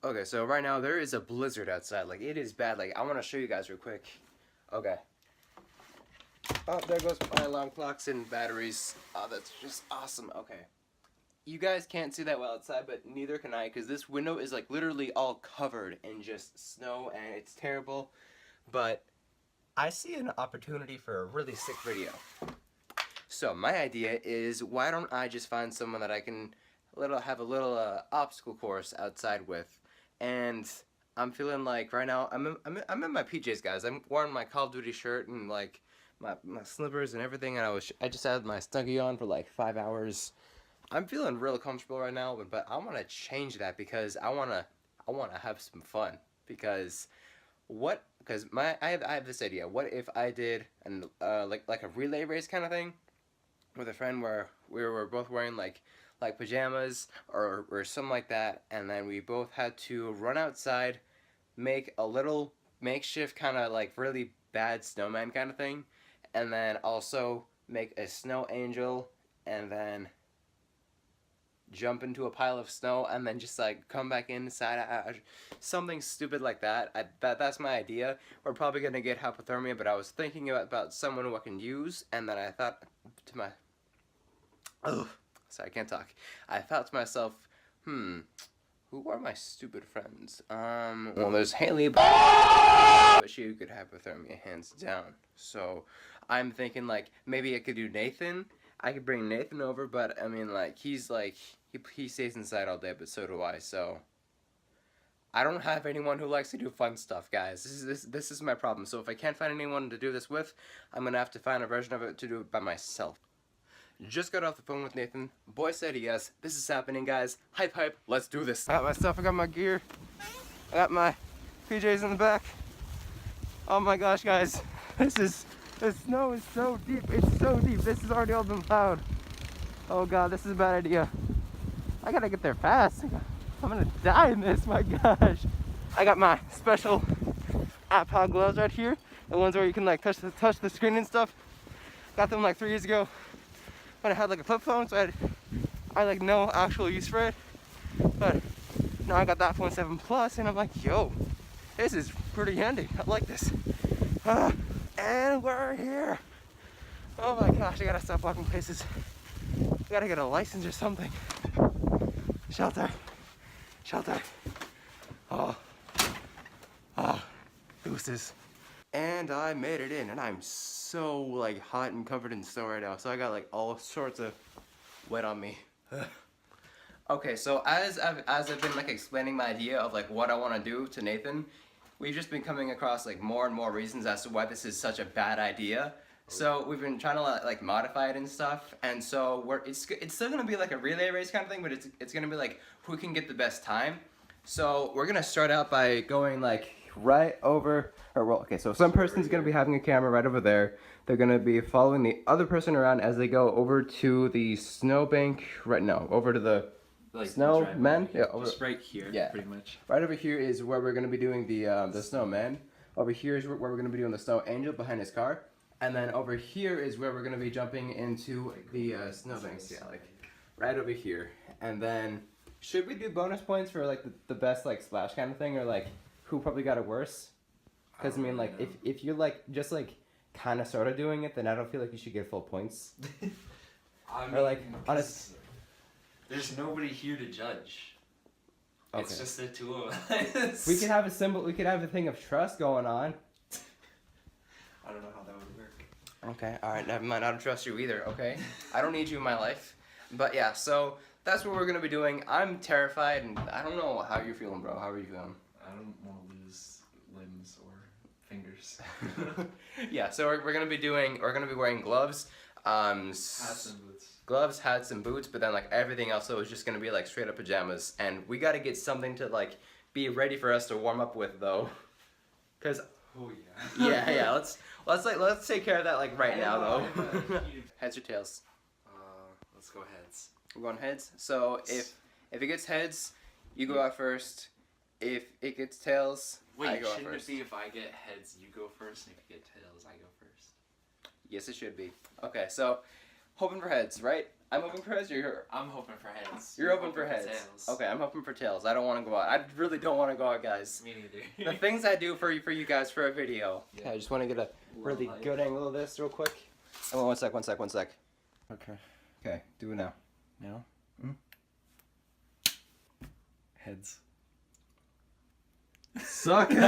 Okay, so right now there is a blizzard outside. Like, it is bad. Like, I want to show you guys real quick. Okay. Oh, there goes my alarm clocks and batteries. Oh, that's just awesome. Okay. You guys can't see that well outside, but neither can I, because this window is, like, literally all covered in just snow, and it's terrible. But I see an opportunity for a really sick video. So, my idea is, why don't I just find someone that I can have a little obstacle course outside with. And I'm feeling like right now I'm in my PJs, guys. I'm wearing my Call of Duty shirt and like my slippers and everything, and I just had my Snuggie on for like 5 hours. I'm feeling real comfortable right now, but I want to change that because I want to have some fun. Because I have this idea. What if I did like a relay race kind of thing with a friend where we were both wearing like pajamas or something like that, and then we both had to run outside, make a little makeshift kind of like really bad snowman kind of thing, and then also make a snow angel, and then jump into a pile of snow, and then just like come back inside, something stupid like that. That's my idea. We're probably gonna get hypothermia, but I was thinking about someone who I can use, and then I thought to my sorry, I can't talk. I thought to myself, who are my stupid friends? Well, there's Haley, but she could hypothermia, hands down. So, I'm thinking, like, maybe I could do Nathan. I could bring Nathan over, but, I mean, like, he stays inside all day, but so do I, so. I don't have anyone who likes to do fun stuff, guys. This is my problem. So, if I can't find anyone to do this with, I'm gonna have to find a version of it to do it by myself. Just got off the phone with Nathan. Boy said yes. This is happening, guys. Hype, hype. Let's do this. I got my stuff. I got my gear. I got my PJs in the back. Oh my gosh, guys. The snow is so deep. It's so deep. This has already all been plowed. Oh god, this is a bad idea. I gotta get there fast. I'm gonna die in this, my gosh. I got my special iPod gloves right here. The ones where you can like touch the screen and stuff. Got them like 3 years ago. When I had like a flip phone, so I like no actual use for it. But now I got the iPhone 7 Plus, and I'm like, yo, this is pretty handy. I like this. And we're here. Oh my gosh, I gotta stop walking places. I gotta get a license or something. Shelter. Oh, deuces. And I made it in, and I'm so like hot and covered in snow right now. So I got like all sorts of wet on me. Okay, so as I've been like explaining my idea of like what I want to do to Nathan, we've just been coming across like more and more reasons as to why this is such a bad idea. So we've been trying to like modify it and stuff, and so it's still gonna be like a relay race kind of thing, but it's gonna be like who can get the best time. So we're gonna start out by going like right over, okay, so some person's gonna be having a camera right over there. They're gonna be following the other person around as they go over to the snowbank, over to the snowman. Yeah, just right here, yeah, pretty much. Right over here is where we're gonna be doing the snowman. Over here is where we're gonna be doing the snow angel behind his car. And then over here is where we're gonna be jumping into the snowbanks. Yeah, like right over here. And then should we do bonus points for like the best like splash kind of thing, or like who probably got it worse? Because I mean, like if you're like just like kind of sort of doing it, then I don't feel like you should get full points. I mean, or like honest. There's nobody here to judge. Okay. It's just the two of us. We could have a symbol. We could have a thing of trust going on. I don't know how that would work. Okay, alright, never mind. I don't trust you either, okay? I don't need you in my life. But yeah, so that's what we're going to be doing. I'm terrified, and I don't know how you're feeling, bro. How are you feeling? I don't want to lose limbs or fingers. Yeah, so we're going to be wearing gloves. Hats and boots. Gloves, hats, and boots, but then like everything else so is just going to be like straight up pajamas. And we got to get something to like be ready for us to warm up with, though. Because... Oh yeah. yeah. Let's take care of that like right now though. Heads or tails? Let's go heads. We're going heads. So if it gets heads, you go out first. If it gets tails, I go out shouldn't first. it be if I get heads, you go first, and if you get tails, I go first? Yes, it should be. Okay, so hoping for heads, right? I'm hoping for heads. I'm hoping for heads. You're hoping for heads. tails. Okay, I'm hoping for tails. I don't want to go out. I really don't want to go out, guys. Me neither. The things I do for you guys for a video. Yeah. Okay, I just want to get a really good angle of this real quick. Oh, one sec. Okay. Okay, do it now. Now? Heads. Suck it!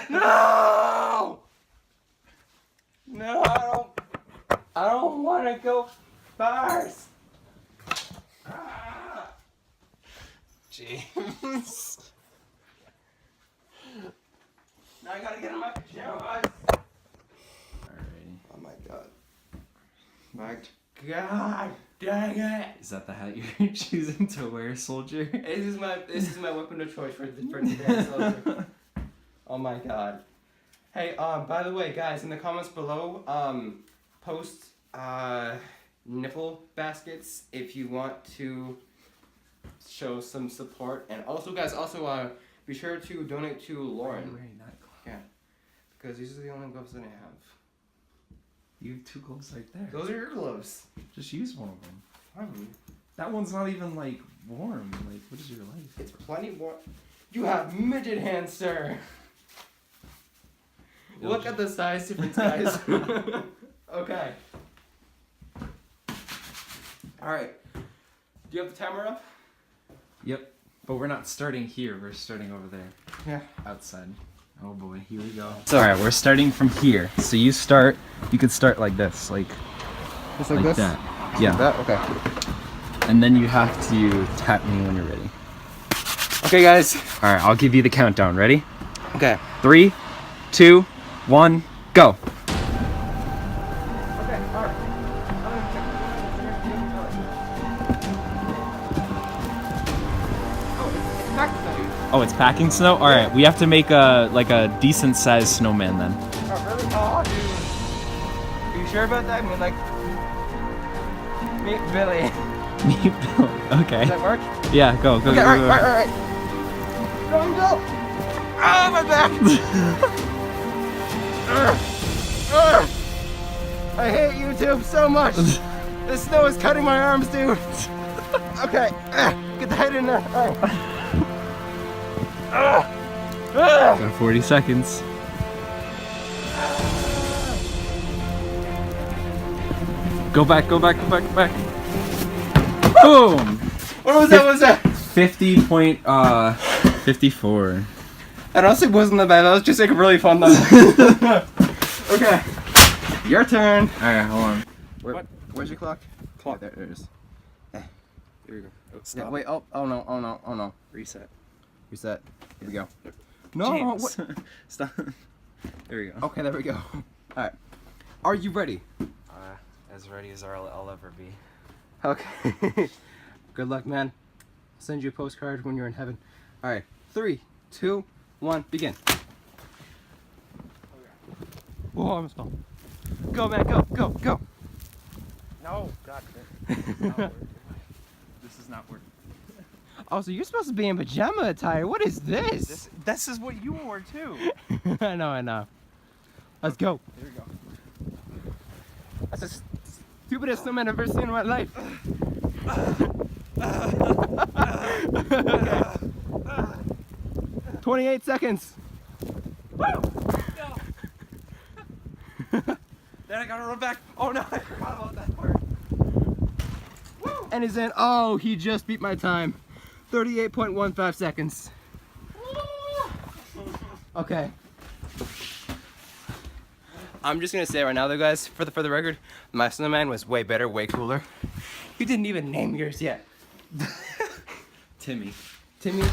No! No, I don't want to go first. James. Now I gotta get in my pajamas. Alrighty. Oh my god. My god, dang it! Is that the hat you're choosing to wear, soldier? This is my weapon of choice for today, soldier. Oh my god. Hey, by the way, guys, in the comments below, post nipple baskets if you want to show some support, and also, guys, be sure to donate to Lauren. Why are you wearing that glove? Yeah, because these are the only gloves that I have. You have 2 gloves right there. Those are your gloves. Just use one of them. Fine. That one's not even like warm. Like, what is your life? It's plenty warm. You have midget hands, sir. Look at the size difference, guys. Okay. Alright. Do you have the timer up? Yep. But we're not starting here. We're starting over there. Yeah. Outside. Oh boy, here we go. So alright, we're starting from here. So you could start like this, like Just like this? that. Yeah. That? Okay. And then you have to tap me when you're ready. Okay, guys. Alright, I'll give you the countdown. Ready? Okay. 3, 2, 1, go. Okay, alright. Oh, it's packing snow? Alright, we have to make a decent sized snowman then. Oh, really? Oh, dude. Are you sure about that? I mean, like, meet Billy. Okay. Does that work? Yeah, go. Okay, alright. Go. Oh, my back. I hate YouTube so much. This snow is cutting my arms, dude. Okay, get the head in there. Got 40 seconds. Go back. Boom! What was that? 50.54. That honestly wasn't that bad. That was just like really fun though. Okay, your turn. Alright, hold on. Where's your clock? Clock. There it is. Here we go. Oh, stop. Yeah, wait. Oh no. Reset. Reset. Here we go. No. James. What? Stop. There we go. Okay, there we go. All right. Are you ready? As ready as I'll ever be. Okay. Good luck, man. I'll send you a postcard when you're in heaven. All right. 3, 2, 1, begin. Whoa, I almost fell. Go, man. Go. No, God. This is not working. Oh, so you're supposed to be in pajama attire. What is this? This is what you wore too. I know. Let's go. Here we go. That's the stupidest snowman I've ever seen in my life. Okay. 28 seconds. Woo! No. Then I gotta run back. Oh no, I forgot about that part. Woo! And he's in. Oh, he just beat my time. 38.15 seconds. Okay. I'm just gonna say right now though, guys, for the record, my snowman was way better, way cooler. You didn't even name yours yet. Timmy. Timmy.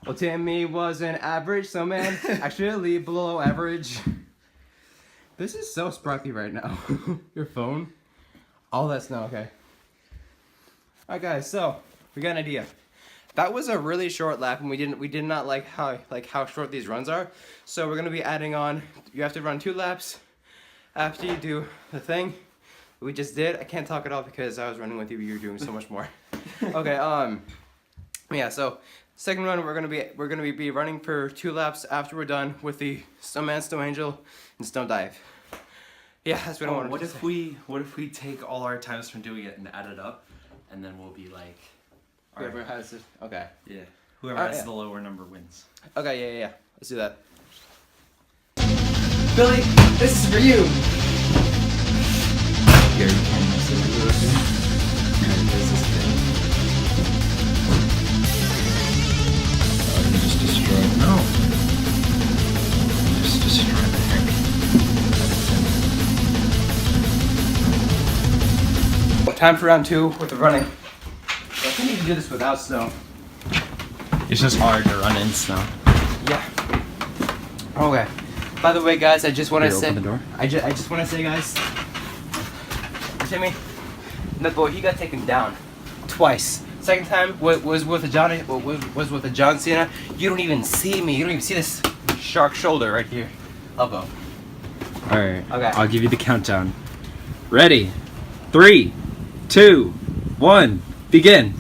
Well, Timmy was an average snowman, actually below average. This is so sparkly right now. Your phone. All that snow. Okay. All right, guys. So we got an idea. That was a really short lap, and we did not like how short these runs are. So we're gonna be adding on. You have to run 2 laps after you do the thing we just did. I can't talk at all because I was running with you. You're doing so much more. Okay. Yeah. So second run, we're gonna be running for 2 laps after we're done with the Snowman, Snow Angel, and Snow Dive. Yeah, that's what I wanted what to if say. what if we take all our times from doing it and add it up, and then we'll be like, all Whoever right, has it. Okay. yeah, whoever Alright, has yeah. the lower number wins. Okay, yeah. Let's do that. Billy, this is for you. Here, you can mess it a little bit. There's this thing. Oh, you just destroyed. No. You just destroyed the heck. Time for round 2 with the running. I think you can do this without snow. It's just hard to run in snow. Yeah. Okay. By the way, guys, I just want to Here, say. open the door. I just want to say, guys. Timmy, that boy, he got taken down twice. Second time was with a John Cena. You don't even see me. You don't even see this shark shoulder right here. I'll go. All right. Okay. I'll give you the countdown. Ready? 3, 2, 1, begin.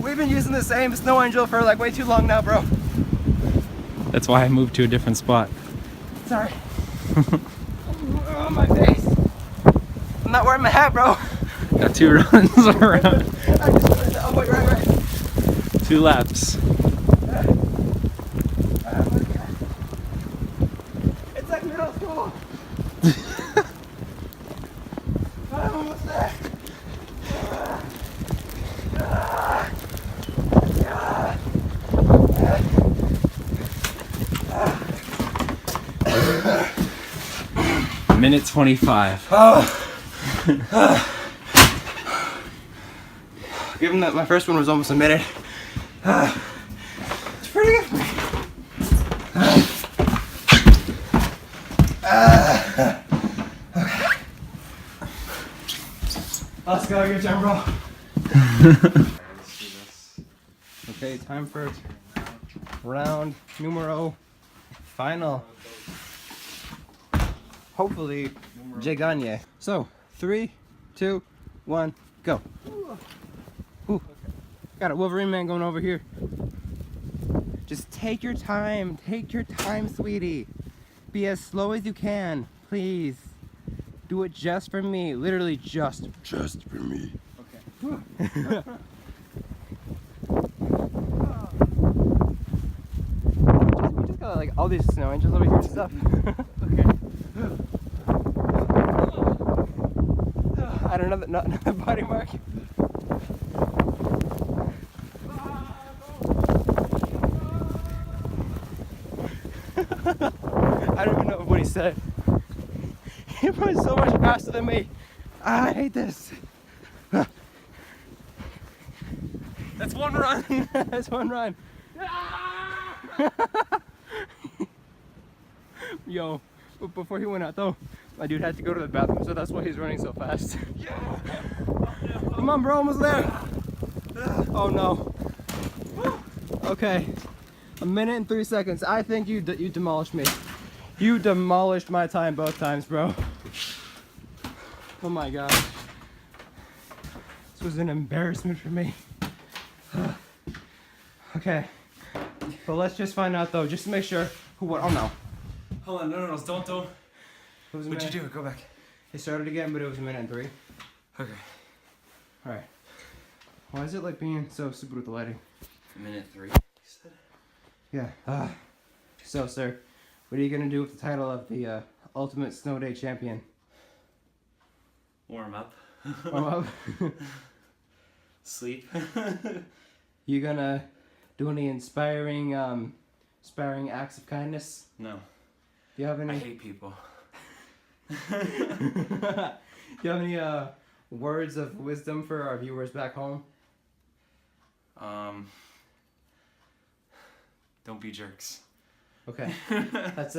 We've been using the same snow angel for like way too long now, bro. That's why I moved to a different spot. Sorry. Oh, my face. I'm not wearing my hat, bro. Got 2 runs around. I just, oh, wait, right. 2 laps. It's like middle school. I'm almost there. Minute 25. Given that my first one was almost a minute, it's pretty good for me. Let's go, your turn, bro. Okay, time for round numero final. Hopefully, Jay Gagne. So, 3, 2, 1, go. Ooh. Got a Wolverine man going over here. Just take your time, sweetie. Be as slow as you can, please. Do it just for me, literally just for me. Okay. We just got like all these snow angels over here and stuff. Okay. I don't know, not another body mark. I don't even know what he said. He runs so much faster than me. I hate this. That's 1 run. That's 1 run. Yo, but before he went out though, my dude had to go to the bathroom, so that's why he's running so fast. Come on, bro, almost there. Oh no. Okay, 1 minute and 3 seconds. I think you demolished me. You demolished my time both times, bro. Oh my god. This was an embarrassment for me. Okay, but let's just find out though, just to make sure who won. Oh no. Hold on, no, don't. It was a What'd minute. you do? Go back. It started again, but it was 1 minute and 3. Okay. Alright. Why is it like being so super with the lighting? Minute 3. Yeah. So, sir, what are you gonna do with the title of the Ultimate Snow Day Champion? Warm up. Warm up? Sleep. You gonna do any inspiring acts of kindness? No. Do you have I any? hate people. Do you have any words of wisdom for our viewers back home? Don't be jerks. Okay. That's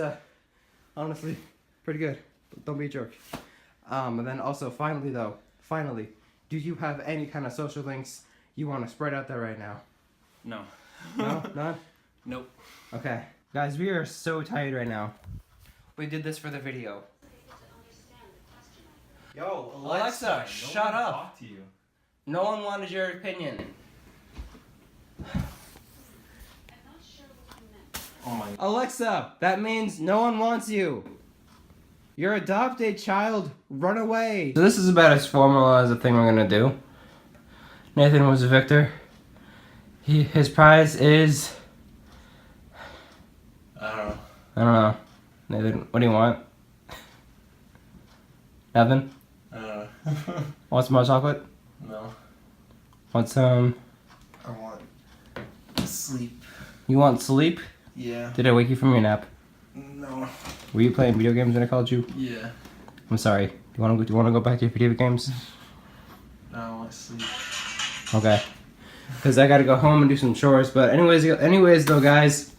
honestly pretty good. Don't be a jerk. And then also finally, do you have any kind of social links you want to spread out there right now? No. No? None? Nope. Okay. Guys, we are so tired right now. We did this for the video. Yo, Alexa, shut up. To you. No one wanted your opinion. Oh my. Alexa, that means no one wants you. Your adopted child, run away. So this is about as formal as a thing we're gonna do. Nathan was a victor. His prize is... I don't know. I don't know. Nathan, what do you want? Nothing? I don't know. Want some more chocolate? No. Want some... I want sleep. You want sleep? Yeah. Did I wake you from your nap? No. Were you playing video games when I called you? Yeah. I'm sorry. Do you want to go back to your video games? No, I want sleep. Okay. Because I gotta go home and do some chores. But anyways though, guys,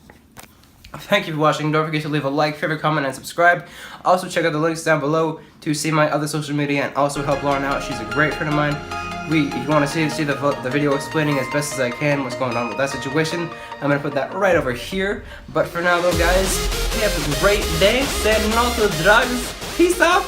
thank you for watching. Don't forget to leave a like, favorite, comment, and subscribe. Also check out the links down below to see my other social media and also help Lauren out. She's a great friend of mine. If you want to see the video explaining as best as I can what's going on with that situation, I'm gonna put that right over here. But for now though, guys, have a great day. Say no to drugs. Peace out.